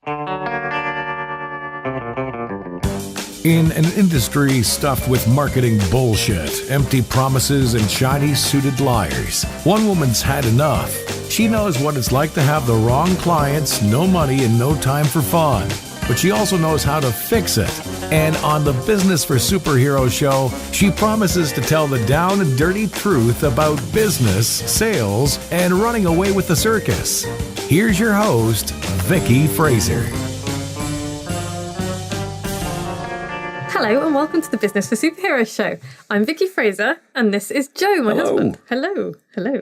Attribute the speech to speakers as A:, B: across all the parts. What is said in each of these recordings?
A: In an industry stuffed with marketing bullshit, empty promises, and shiny-suited liars, one woman's had enough. She knows what it's like to have the wrong clients, no money, and no time for fun. But she also knows how to fix it. And on the Business for Superheroes show, she promises to tell the down and dirty truth about business, sales, and running away with the circus. Here's your host, Vicky Fraser.
B: Hello and welcome to the Business for Superheroes show. I'm Vicky Fraser and this is Joe, my husband. Hello.
C: I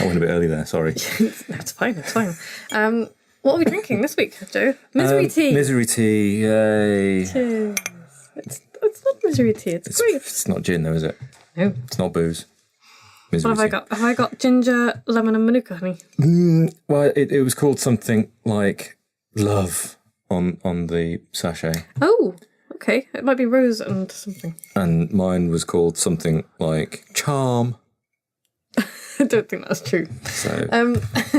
C: went a bit early there, sorry.
B: It's fine. What are we drinking this week, Joe? Misery tea.
C: Misery tea, yay.
B: Cheers. It's not misery tea, it's great.
C: It's not gin though, is it?
B: No.
C: It's not booze. Misery
B: What have I got? Have I got ginger, lemon and manuka honey?
C: Well, it was called something like love on the sachet.
B: Oh, okay. It might be rose and something.
C: And mine was called something like charm.
B: I don't think that's true.
C: So,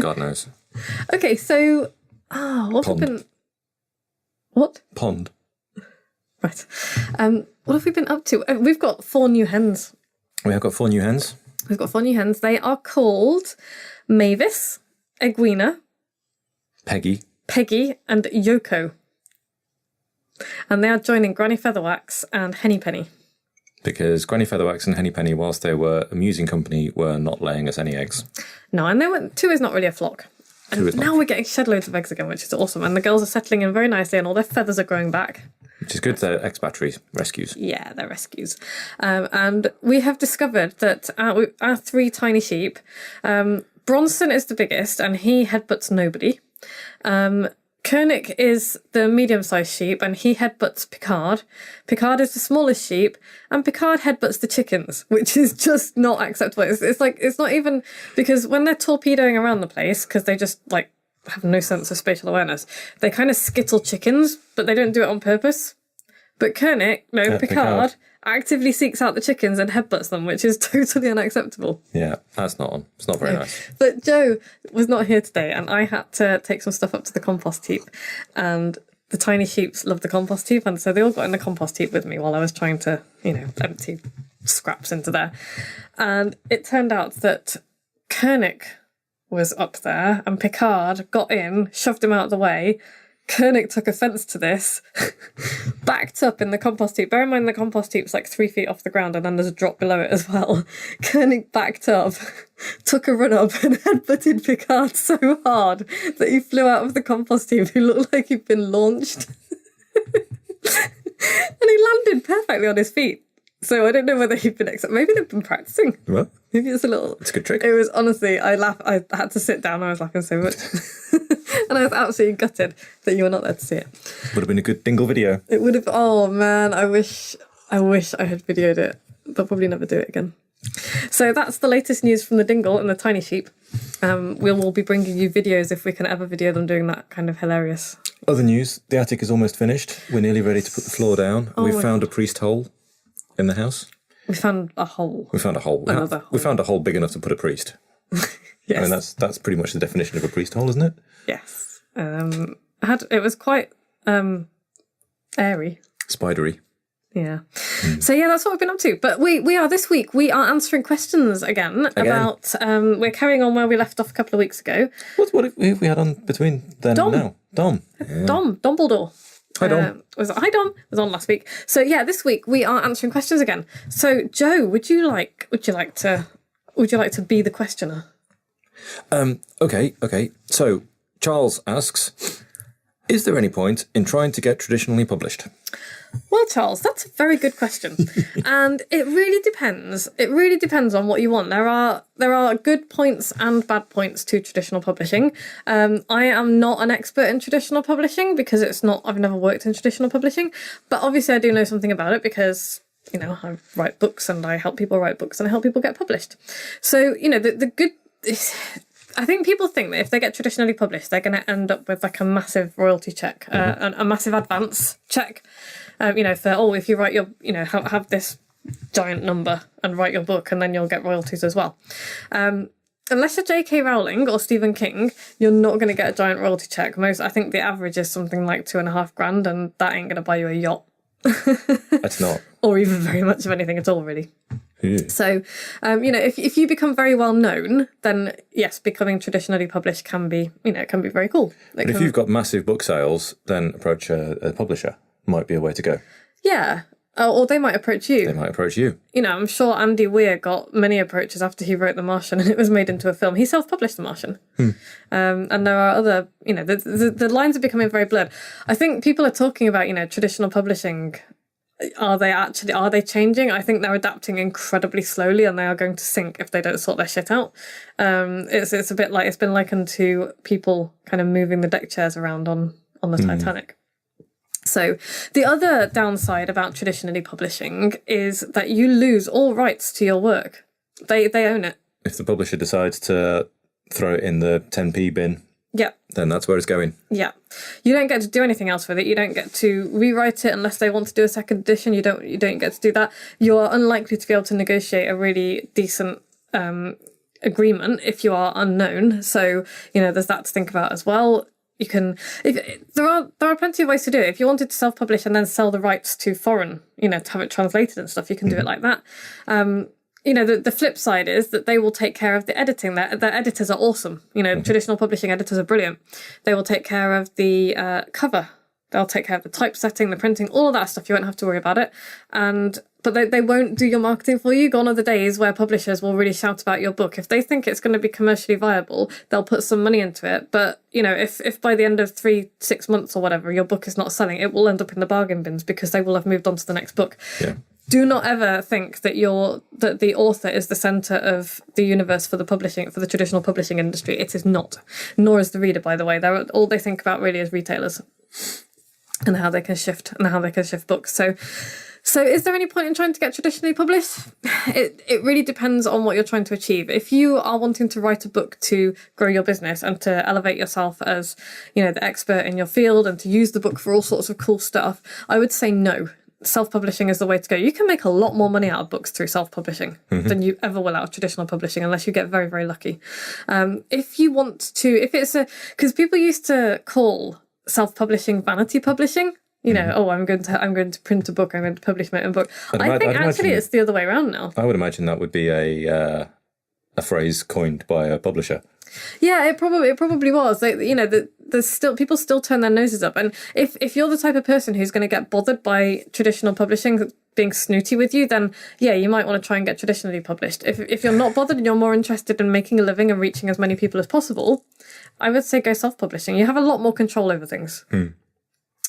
C: God knows.
B: Okay, so... what have we been... What?
C: Pond.
B: Right. What have we been up to? We've got 4 new hens.
C: We have got 4 new hens.
B: We've got 4 new hens. They are called Mavis, Egwina,
C: Peggy,
B: and Yoko. And they are joining Granny Featherwax and Henny Penny.
C: Because Granny Featherwax and Henny Penny, whilst they were amusing company, were not laying us any eggs.
B: No, and 2 is not really a flock. And now we're getting shed loads of eggs again, which is awesome. And the girls are settling in very nicely and all their feathers are growing back.
C: Which is good. They're ex-batteries, rescues.
B: Yeah, they're rescues. And we have discovered that our 3 tiny sheep, Bronson is the biggest and he headbutts nobody. Koenig is the medium-sized sheep and he headbutts Picard. Picard is the smallest sheep and Picard headbutts the chickens, which is just not acceptable. It's not even, because when they're torpedoing around the place, because they just have no sense of spatial awareness, they kind of skittle chickens, but they don't do it on purpose. But Picard actively seeks out the chickens and headbutts them, which is totally unacceptable.
C: Yeah, that's not on. It's not very nice.
B: But Joe was not here today, and I had to take some stuff up to the compost heap. And the tiny sheeps love the compost heap, and so they all got in the compost heap with me while I was trying to, empty scraps into there. And it turned out that Koenig was up there, and Picard got in, shoved him out of the way. Koenig took offence to this, backed up in the compost heap. Bear in mind the compost heap's 3 feet off the ground and then there's a drop below it as well. Koenig backed up, took a run up and headbutted Picard so hard that he flew out of the compost heap. He looked like he'd been launched. And he landed perfectly on his feet. So I don't know whether he'd been maybe they've been practicing.
C: Well,
B: maybe it's a good trick. It was honestly, I had to sit down. I was laughing so much. And I was absolutely gutted that you were not there to see it.
C: Would have been a good dingle video.
B: It would have. Oh man, I wish I had videoed it. They'll probably never do it again. So that's the latest news from the dingle and the tiny sheep. We will be bringing you videos if we can ever video them doing that kind of hilarious.
C: Other news: the attic is almost finished. We're nearly ready to put the floor down. We've found a priest hole in the house.
B: We found a hole.
C: Another hole. We found a hole big enough to put a priest.
B: Yes.
C: I mean, that's pretty much the definition of a priest hole, isn't it?
B: Yes. It was quite airy.
C: Spidery.
B: Yeah. So yeah, that's what we've been up to. But this week we are answering questions again. About we're carrying on where we left off a couple of weeks ago.
C: What have we had on between then and now? Dom. Yeah.
B: Dom. Dumbledore.
C: Hi Dom.
B: Hi Dom was on last week. So yeah, this week we are answering questions again. So Joe, would you like to be the questioner?
C: Okay. So Charles asks, is there any point in trying to get traditionally published?
B: Well, Charles, that's a very good question. And it really depends. It really depends on what you want. There are good points and bad points to traditional publishing. I am not an expert in traditional publishing because I've never worked in traditional publishing, but obviously I do know something about it because, I write books and I help people write books and I help people get published. So, the good... I think people think that if they get traditionally published, they're going to end up with a massive royalty check, a massive advance check. If you write your, have this giant number and write your book and then you'll get royalties as well. And unless you're J.K. Rowling or Stephen King, you're not going to get a giant royalty check. I think the average is something like $2,500, and that ain't going to buy you a yacht.
C: That's not.
B: Or even very much of anything at all, really.
C: Yeah.
B: So, if you become very well known, then yes, becoming traditionally published can be very cool.
C: But if you've got massive book sales, then approach a publisher. Might be a way to go.
B: Yeah. Or they might approach you.
C: They might approach you.
B: I'm sure Andy Weir got many approaches after he wrote The Martian and it was made into a film. He self-published The Martian. And there are other, the lines are becoming very blurred. I think people are talking about, traditional publishing. Are they changing? I think they're adapting incredibly slowly and they are going to sink if they don't sort their shit out. It's a bit like, it's been likened to people kind of moving the deck chairs around on the Titanic. So the other downside about traditionally publishing is that you lose all rights to your work. They own it.
C: If the publisher decides to throw it in the 10p bin, then that's where it's going. Yeah.
B: You don't get to do anything else with it. You don't get to rewrite it unless they want to do a second edition. You don't get to do that. You are unlikely to be able to negotiate a really decent agreement if you are unknown. So, there's that to think about as well. You can, there are plenty of ways to do it. If you wanted to self-publish and then sell the rights to foreign, to have it translated and stuff, you can do it like that. The flip side is that they will take care of the editing. Their editors are awesome. Traditional publishing editors are brilliant. They will take care of the cover. They'll take care of the typesetting, the printing, all of that stuff. You won't have to worry about it. But they won't do your marketing for you. Gone are the days where publishers will really shout about your book. If they think it's going to be commercially viable, they'll put some money into it. But, if by the end of 3-6 months or whatever, your book is not selling, it will end up in the bargain bins because they will have moved on to the next book.
C: Yeah.
B: Do not ever think that that the author is the centre of the universe for the traditional publishing industry. It is not. Nor is the reader, by the way. All they think about really is retailers and how they can shift books. So is there any point in trying to get traditionally published? It really depends on what you're trying to achieve. If you are wanting to write a book to grow your business and to elevate yourself as, the expert in your field and to use the book for all sorts of cool stuff, I would say no. Self-publishing is the way to go. You can make a lot more money out of books through self-publishing than you ever will out of traditional publishing, unless you get very, very lucky. Because people used to call self-publishing vanity publishing. I'm going to print a book. I'm going to publish my own book. I think actually it's the other way around now.
C: I would imagine that would be a phrase coined by a publisher.
B: Yeah, it probably was. There's still people still turn their noses up, and if you're the type of person who's going to get bothered by traditional publishing being snooty with you, then yeah, you might want to try and get traditionally published. If you're not bothered and you're more interested in making a living and reaching as many people as possible, I would say go self-publishing. You have a lot more control over things.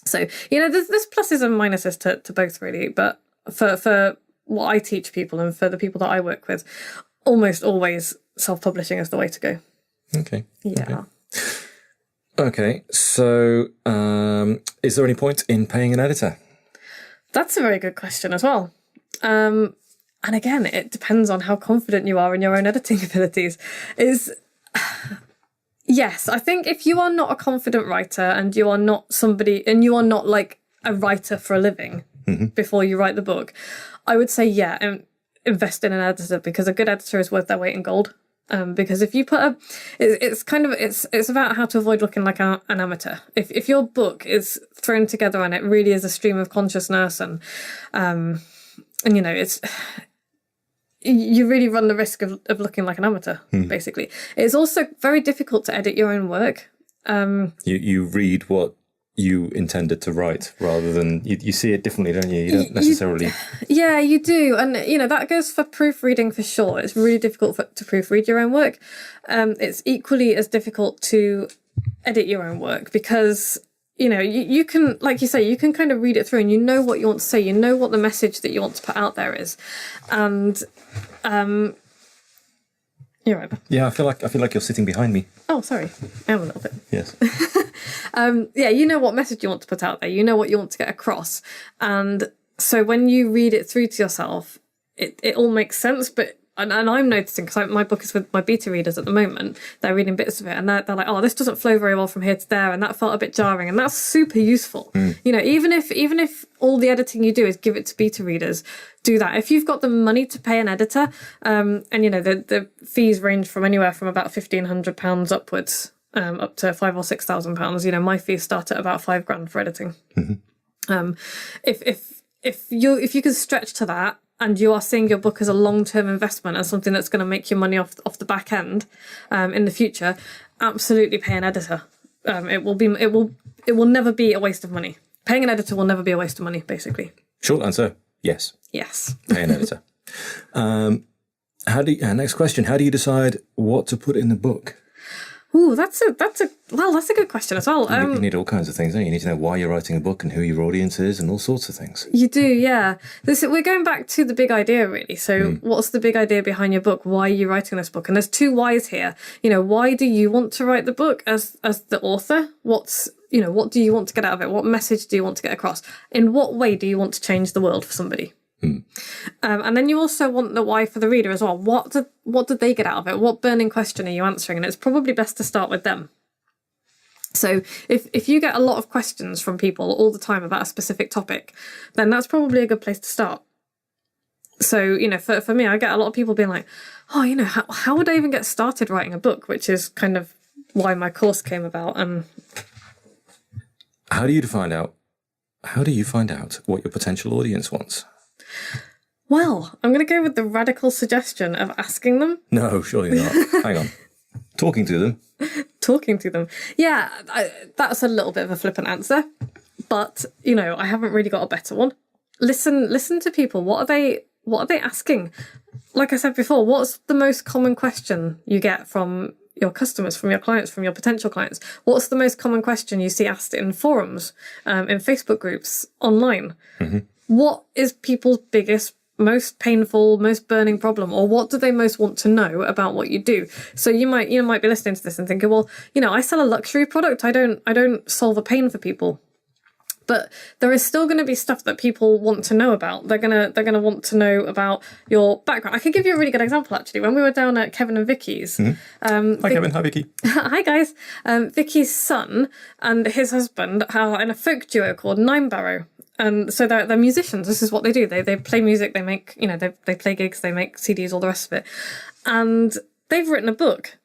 B: So, there's pluses and minuses to both, really. But for what I teach people and for the people that I work with, almost always self-publishing is the way to go.
C: Okay.
B: Yeah.
C: Okay. So, is there any point in paying an editor?
B: That's a very good question as well. And again, it depends on how confident you are in your own editing abilities. Yes, I think if you are not a confident writer and you are not like a writer for a living before you write the book, I would say, invest in an editor, because a good editor is worth their weight in gold. Because if you put it's about how to avoid looking like an amateur. If your book is thrown together and it really is a stream of consciousness and it's, you really run the risk of looking like an amateur, basically. It's also very difficult to edit your own work.
C: You read what you intended to write rather than you see it differently, don't you? You don't necessarily.
B: Yeah, you do, and that goes for proofreading for sure. It's really difficult to proofread your own work. It's equally as difficult to edit your own work because you can, like you say, you can kind of read it through and you know what you want to say. You know what the message that you want to put out there is, and you're right.
C: Yeah, I feel like you're sitting behind me.
B: Oh, sorry, I am a little bit.
C: Yes.
B: You know what message you want to put out there. You know what you want to get across, and so when you read it through to yourself, it all makes sense. But and I'm noticing, because my book is with my beta readers at the moment, they're reading bits of it, and they're like, oh, this doesn't flow very well from here to there, and that felt a bit jarring, and that's super useful. You know, even if all the editing you do is give it to beta readers, do that. If you've got the money to pay an editor, and you know, the fees range from anywhere from about £1,500 upwards, up to £5,000 or £6,000. You know, my fees start at about £5,000 for editing. If you can stretch to that, and you are seeing your book as a long-term investment and something that's going to make you money off the back end in the future, absolutely pay an editor. It will never be a waste of money. Paying an editor will never be a waste of money, basically.
C: Short answer, yes.
B: Yes.
C: Pay an editor. Next question. How do you decide what to put in the book?
B: Ooh, that's a good question as well.
C: You need all kinds of things, don't you? You need to know why you're writing a book and who your audience is and all sorts of things.
B: You do, yeah. We're going back to the big idea, really. So what's the big idea behind your book? Why are you writing this book? And there's two whys here. You know, why do you want to write the book as the author? What do you want to get out of it? What message do you want to get across? In what way do you want to change the world for somebody? And then you also want the why for the reader as well. What did they get out of it? What burning question are you answering? And it's probably best to start with them. So if you get a lot of questions from people all the time about a specific topic, then that's probably a good place to start. So, you know, for me, I get a lot of people being like, oh, you know, how would I even get started writing a book? Which is kind of why my course came about. And
C: how do you find out what your potential audience wants?
B: Well, I'm going to go with the radical suggestion of asking them.
C: No, surely not. Hang on. Talking to them.
B: Talking to them. Yeah, that's a little bit of a flippant answer. But, you know, I haven't really got a better one. Listen to people. What are they asking? Like I said before, what's the most common question you get from your customers, from your clients, from your potential clients? What's the most common question you see asked in forums, in Facebook groups, online? What is people's biggest, most painful, most burning problem, or what do they most want to know about what you do? So you might be listening to this and thinking, well, you know, I sell a luxury product. I don't solve a pain for people. But there is still going to be stuff that people want to know about. They're gonna want to know about your background. I could give you a really good example, actually. When we were down at Kevin and Vicky's,
C: hi Kevin, hi Vicky.
B: Hi guys. Vicky's son and his husband are in a folk duo called Nine Barrow. And so they're musicians. This is what they do. They play music. They make, you know, they play gigs. They make CDs. All the rest of it. And they've written a book.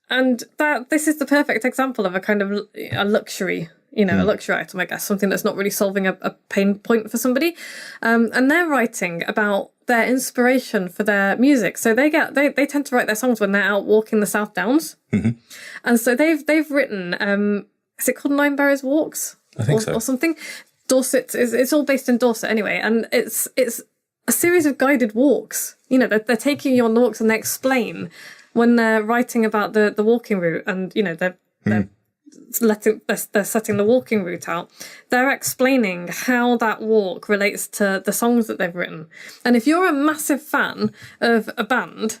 B: And this is the perfect example of a kind of a luxury. You know, a luxury item, I guess, something that's not really solving a pain point for somebody. And they're writing about their inspiration for their music. So they tend to write their songs when they're out walking the South Downs. And so they've written, is it called Nine Barrows Walks?
C: I think so.
B: Or something. Dorset, it's all based in Dorset anyway. And it's a series of guided walks. You know, they're taking you on the walks, and they explain when they're writing about the walking route, and, you know, they're setting the walking route out. They're explaining how that walk relates to the songs that they've written. And if you're a massive fan of a band,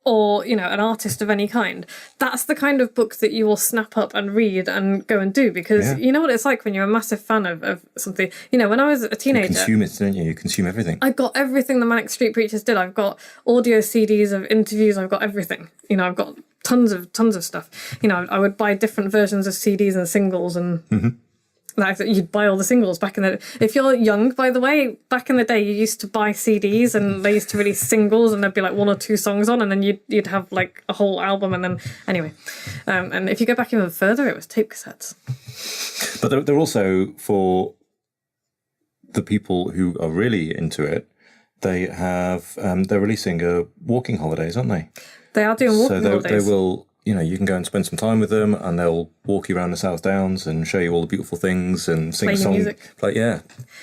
B: or, you know, an artist of any kind, that's the kind of book that you will snap up and read and go and do, because you know what it's like when you're a massive fan of something. You know, when I was a teenager...
C: You consume it, don't you? You consume everything.
B: I got everything the Manic Street Preachers did. I've got audio CDs of interviews. I've got everything. You know, I've got tons of stuff. You know, I would buy different versions of CDs and singles, and like you'd buy all the singles back in the... If you're young, by the way, back in the day, you used to buy CDs, and they used to release singles, and there'd be like one or two songs on, and then you'd have like a whole album, and then anyway. And if you go back even further, it was tape cassettes.
C: But they're also, for the people who are really into it, they have they're releasing walking holidays, aren't they?
B: They are doing walking holidays.
C: So they will, you know, you can go and spend some time with them, and they'll walk you around the South Downs and show you all the beautiful things and sing a song.
B: Music.
C: Like,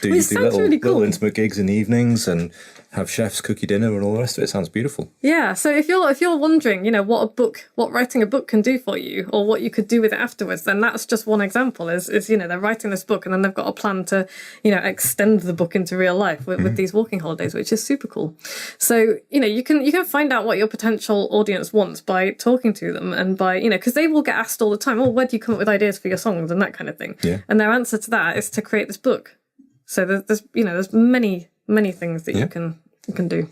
C: do little intimate gigs in the evenings and have chefs cook you dinner and all the rest of it. Sounds beautiful.
B: Yeah. So if you're wondering, you know, what writing a book can do for you, or what you could do with it afterwards, then that's just one example. Is you know, they're writing this book, and then they've got a plan to, you know, extend the book into real life with these walking holidays, which is super cool. So, you know, you can find out what your potential audience wants by talking to them, and by, you know, because they will get asked all the time, oh, where do you come up with ideas for your songs and that kind of thing? Yeah. And their answer to that is to create this book. So there's many things that you can do.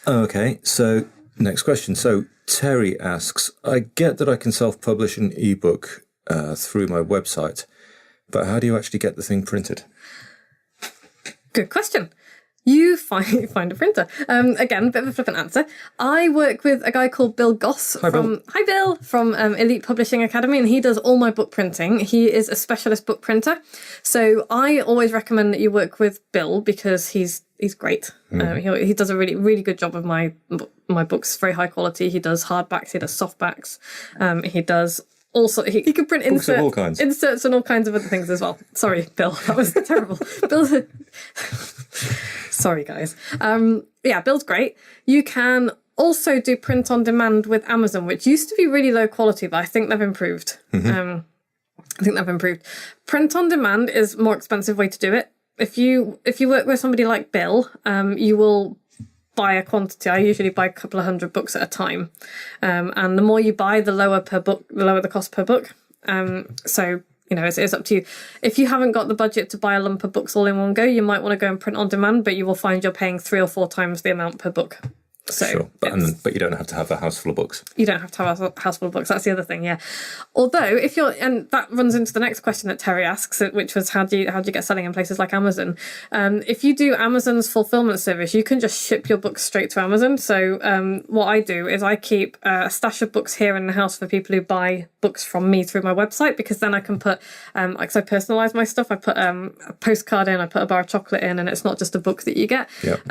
C: Okay, so Next question. So Terry asks, I get that I can self-publish an ebook through my website, but how do you actually get the thing printed?
B: Good question. You find a printer. Again, a bit of a flippant answer. I work with a guy called Bill Goss from Elite Publishing Academy, and he does all my book printing. He is a specialist book printer. So I always recommend that you work with Bill because he's great. He does a really, really good job of my books, very high quality. He does hardbacks, he does softbacks. He does also, he can print inserts and all kinds of other things as well. Sorry, Bill, that was terrible. Bill, sorry guys. Bill's great. You can also do print on demand with Amazon, which used to be really low quality, but I think they've improved. Print on demand is a more expensive way to do it. If you work with somebody like Bill, you will buy a quantity. I usually buy a couple of 100 books at a time. And the more you buy, the lower the cost per book. So, it's up to you. If you haven't got the budget to buy a lump of books all in one go, you might want to go and print on demand, but you will find you're paying 3 or 4 times the amount per book. So
C: sure, but you don't have to have a house full of books.
B: You don't have to have a house full of books. That's the other thing, yeah. Although, and that runs into the next question that Terry asks, which was how do you get selling in places like Amazon? If you do Amazon's fulfillment service, you can just ship your books straight to Amazon. So what I do is I keep a stash of books here in the house for people who buy books from me through my website, because then I can put, I personalise my stuff. I put a postcard in, I put a bar of chocolate in, and it's not just a book that you get.
C: Yep.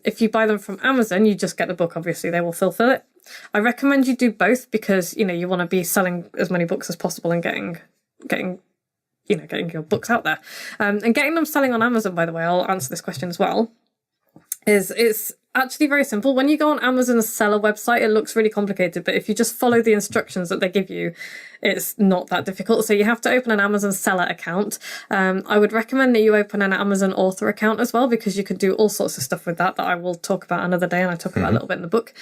B: If you buy them from Amazon, you just get the book. Obviously, they will fulfill it. I recommend you do both because you want to be selling as many books as possible and getting your books out there. And getting them selling on Amazon, by the way, I'll answer this question as well. It's actually very simple. When you go on Amazon's seller website, it looks really complicated, but if you just follow the instructions that they give you, it's not that difficult. So you have to open an Amazon seller account. I would recommend that you open an Amazon author account as well, because you can do all sorts of stuff with that I will talk about another day, and I talk about a little bit in the book.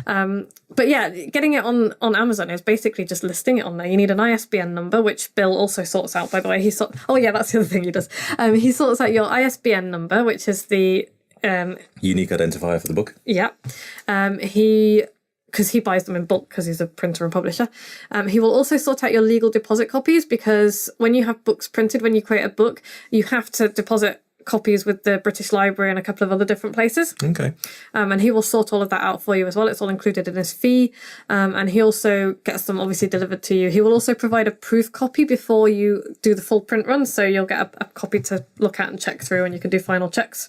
B: But yeah, getting it on Amazon is basically just listing it on there. You need an ISBN number, which Bill also sorts out, by the way. That's the other thing he does. He sorts out your ISBN number, which is the
C: unique identifier for the book.
B: Yeah. Because he buys them in bulk because he's a printer and publisher. He will also sort out your legal deposit copies, because when you have books printed, when you create a book, you have to deposit copies with the British Library and a couple of other different places.
C: Okay.
B: And he will sort all of that out for you as well. It's all included in his fee. And he also gets them obviously delivered to you. He will also provide a proof copy before you do the full print run. So you'll get a copy to look at and check through, and you can do final checks.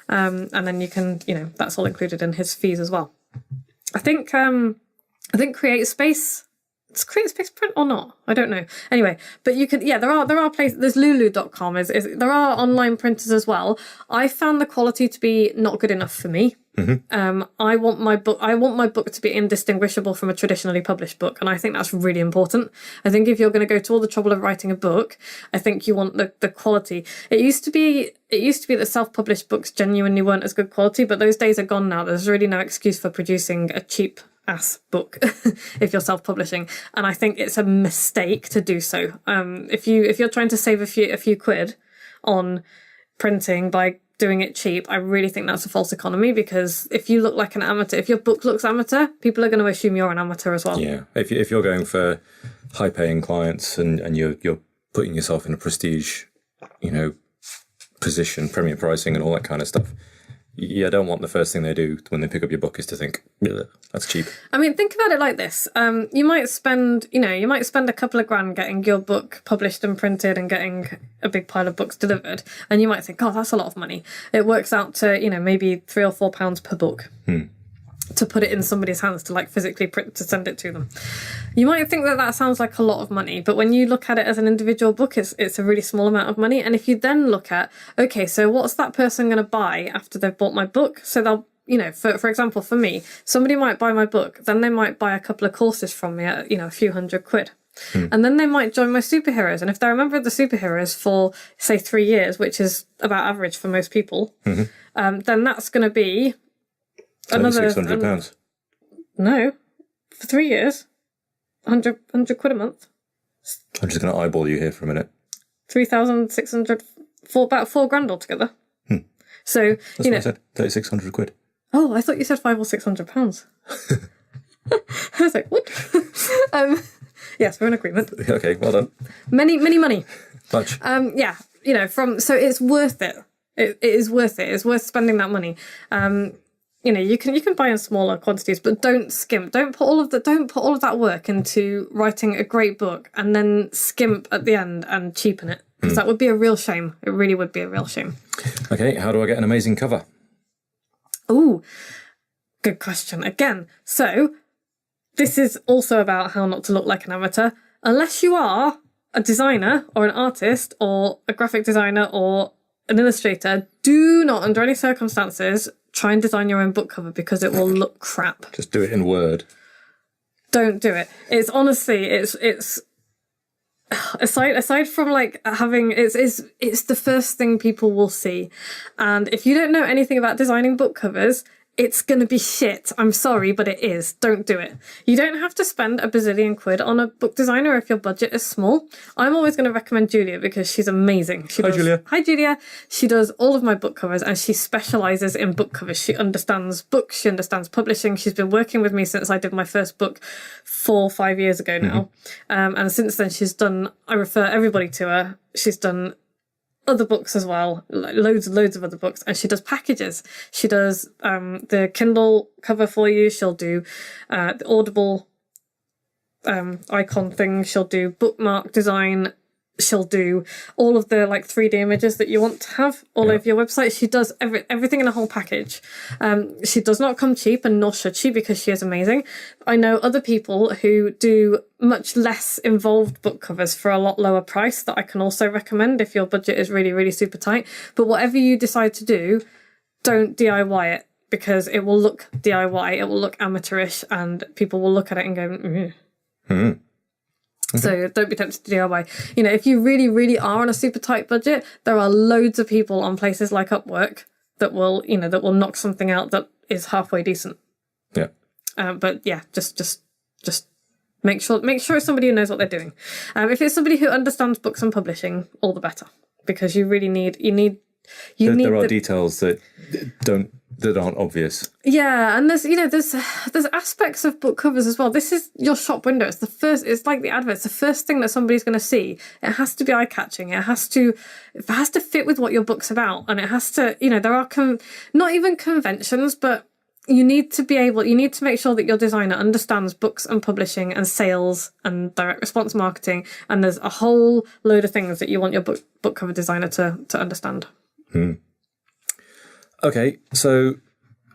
B: And then you can, that's all included in his fees as well. I think CreateSpace, does CreateSpace print or not? I don't know. Anyway, but you can, there are places, there's lulu.com, there are online printers as well. I found the quality to be not good enough for me. I want my book to be indistinguishable from a traditionally published book, and I think that's really important. I think if you're going to go to all the trouble of writing a book, I think you want the quality. It used to be that self-published books genuinely weren't as good quality, but those days are gone now. There's really no excuse for producing a cheap ass book if you're self-publishing, and I think it's a mistake to do so. If you're trying to save a few quid on printing by doing it cheap, I really think that's a false economy, because if you look like an amateur, if your book looks amateur, people are going to assume you're an amateur as well.
C: Yeah, if you're going for high-paying clients and you're putting yourself in a prestige, position, premier pricing and all that kind of stuff, you don't want the first thing they do when they pick up your book is to think, that's cheap.
B: I mean, think about it like this. You might spend a couple of grand getting your book published and printed and getting a big pile of books delivered. And you might think, oh, that's a lot of money. It works out to, maybe £3 or £4 per book. To put it in somebody's hands to physically print, to send it to them. You might think that sounds like a lot of money, but when you look at it as an individual book, it's a really small amount of money. And if you then look at, okay, so what's that person going to buy after they've bought my book? So they'll, for example, for me, somebody might buy my book, then they might buy a couple of courses from me at, a few £100. And then they might join my superheroes. And if they're a member of the superheroes for, say, 3 years, which is about average for most people, then that's going to be
C: £600.
B: No, for 3 years, 100 quid a month.
C: I'm just going to eyeball you here for a minute.
B: 3,600, about £4,000 altogether. So
C: that's what I said, 3,600 quid.
B: Oh, I thought you said £500 or £600. I was like, what? Yes, we're in agreement.
C: Okay, well done.
B: Many money.
C: Much.
B: Yeah, so it's worth it. It is worth it. It's worth spending that money. You can buy in smaller quantities, but don't skimp. Don't put all of that work into writing a great book and then skimp at the end and cheapen it, because that would be a real shame. It really would be a real shame.
C: Okay, how do I get an amazing cover?
B: Ooh, good question again. So this is also about how not to look like an amateur, unless you are a designer or an artist or a graphic designer or an illustrator. Do not, under any circumstances, try and design your own book cover, because it will look crap.
C: Just do it in Word.
B: Don't do it. It's honestly, it's aside from like having, it's the first thing people will see. And if you don't know anything about designing book covers, it's going to be shit. I'm sorry, but it is. Don't do it. You don't have to spend a bazillion quid on a book designer if your budget is small. I'm always going to recommend Julia, because she's amazing.
C: Julia.
B: Hi, Julia. She does all of my book covers, and she specialises in book covers. She understands books. She understands publishing. She's been working with me since I did my first book 4 or 5 years ago now. And since then, I refer everybody to her. She's done other books as well, like loads of other books, and she does packages. She does the Kindle cover for you. She'll do the Audible icon thing. She'll do bookmark design. She'll do all of the like 3D images that you want to have all over your website. She does everything in a whole package. She does not come cheap, and nor should she, because she is amazing. I know other people who do much less involved book covers for a lot lower price that I can also recommend if your budget is really, really super tight. But whatever you decide to do, don't DIY it, because it will look DIY, it will look amateurish, and people will look at it and go,
C: Okay.
B: So don't be tempted to DIY. If you really, really are on a super tight budget, there are loads of people on places like Upwork that will knock something out that is halfway decent.
C: Yeah.
B: But yeah, just make sure it's somebody who knows what they're doing. If it's somebody who understands books and publishing, all the better, because you really need
C: there are details that aren't obvious.
B: Yeah, and there's aspects of book covers as well. This is your shop window. It's like the advert. It's the first thing that somebody's going to see. It has to be eye-catching. It has to fit with what your book's about, and it has to, there are not even conventions, but you need to make sure that your designer understands books and publishing and sales and direct response marketing, and there's a whole load of things that you want your book cover designer to understand.
C: Okay, so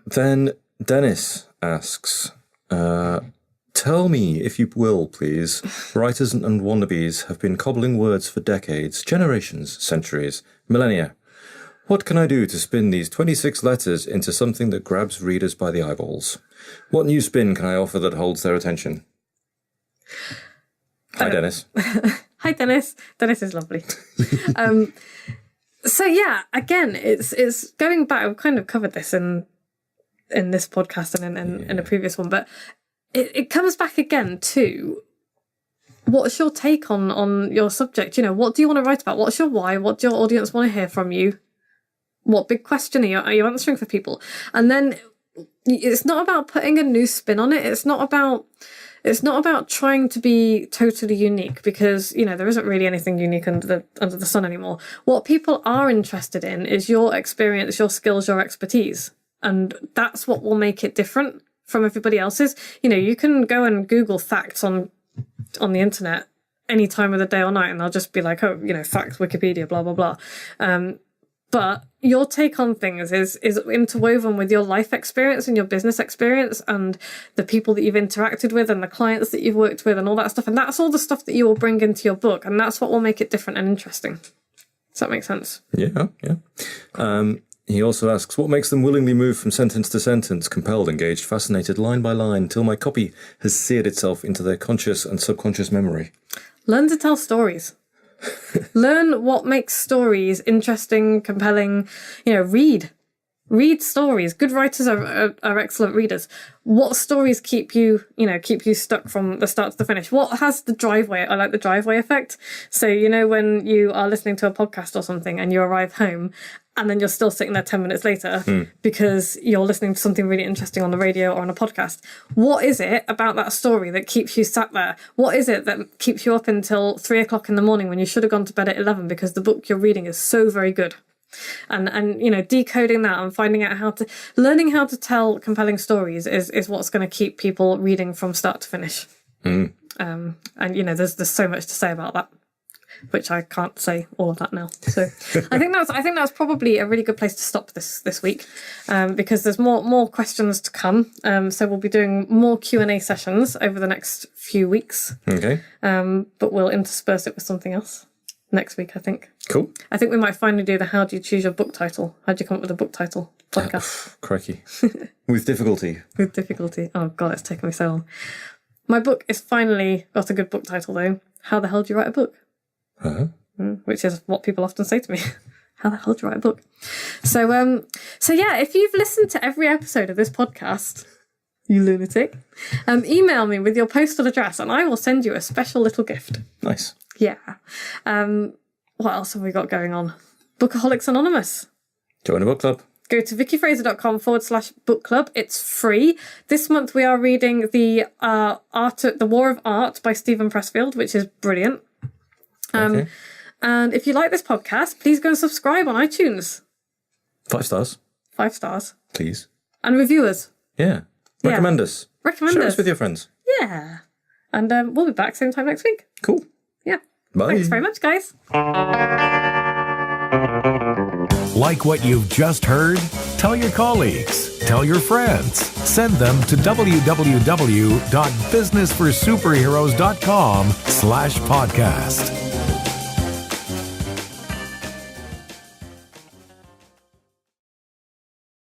C: then Dennis asks, tell me, if you will, please, writers and wannabes have been cobbling words for decades, generations, centuries, millennia. What can I do to spin these 26 letters into something that grabs readers by the eyeballs? What new spin can I offer that holds their attention? Hi, Dennis.
B: Hi, Dennis. Dennis is lovely. So yeah, again, it's going back. I've kind of covered this in this podcast and in a previous one, but it comes back again to what's your take on your subject? What do you want to write about? What's your why? What do your audience want to hear from you? What big question are you answering for people? And then it's not about putting a new spin on it. It's not about trying to be totally unique, because there isn't really anything unique under the sun anymore. What people are interested in is your experience, your skills, your expertise, and that's what will make it different from everybody else's. You can go and Google facts on the internet any time of the day or night, and they'll just be like, facts, Wikipedia, blah blah blah. But your take on things is interwoven with your life experience and your business experience and the people that you've interacted with and the clients that you've worked with and all that stuff. And that's all the stuff that you will bring into your book. And that's what will make it different and interesting. Does that make sense?
C: Yeah. He also asks, what makes them willingly move from sentence to sentence, compelled, engaged, fascinated, line by line, till my copy has seared itself into their conscious and subconscious memory?
B: Learn to tell stories. Learn what makes stories interesting, compelling. Read Read stories. Good writers are excellent readers. What stories keep you stuck from the start to the finish? What has the driveway? I like the driveway effect. So, when you are listening to a podcast or something and you arrive home and then you're still sitting there 10 minutes later because you're listening to something really interesting on the radio or on a podcast. What is it about that story that keeps you sat there? What is it that keeps you up until 3 o'clock in the morning when you should have gone to bed at 11 because the book you're reading is so very good? And decoding that and finding out learning how to tell compelling stories is what's going to keep people reading from start to finish. And there's so much to say about that, which I can't say all of that now. So I think that's probably a really good place to stop this week, because there's more questions to come. So we'll be doing more Q&A sessions over the next few weeks. Okay. But we'll intersperse it with something else next week, I think.
C: Cool.
B: I think we might finally do the how do you choose your book title? How do you come up with a book title podcast?
C: Crikey. With difficulty.
B: With difficulty. Oh, God, it's taken me so long. My book has finally got a good book title, though. How the hell do you write a book?
C: Uh-huh.
B: Which is what people often say to me. How the hell do you write a book? So yeah, if you've listened to every episode of this podcast, you lunatic, email me with your postal address and I will send you a special little gift.
C: Nice.
B: Yeah. What else have we got going on? Bookaholics Anonymous.
C: Join a book club.
B: Go to vickyfraser.com/book club. It's free. This month we are reading the War of Art by Stephen Pressfield, which is brilliant. Okay. And if you like this podcast, please go and subscribe on iTunes.
C: 5 stars.
B: 5 stars.
C: Please.
B: And review us.
C: Yeah. Recommend us. Share us with your friends.
B: Yeah. And we'll be back same time next week.
C: Cool.
B: Yeah.
C: Bye.
B: Thanks very much, guys.
A: Like what you've just heard? Tell your colleagues. Tell your friends. Send them to www.businessforsuperheroes.com/podcast.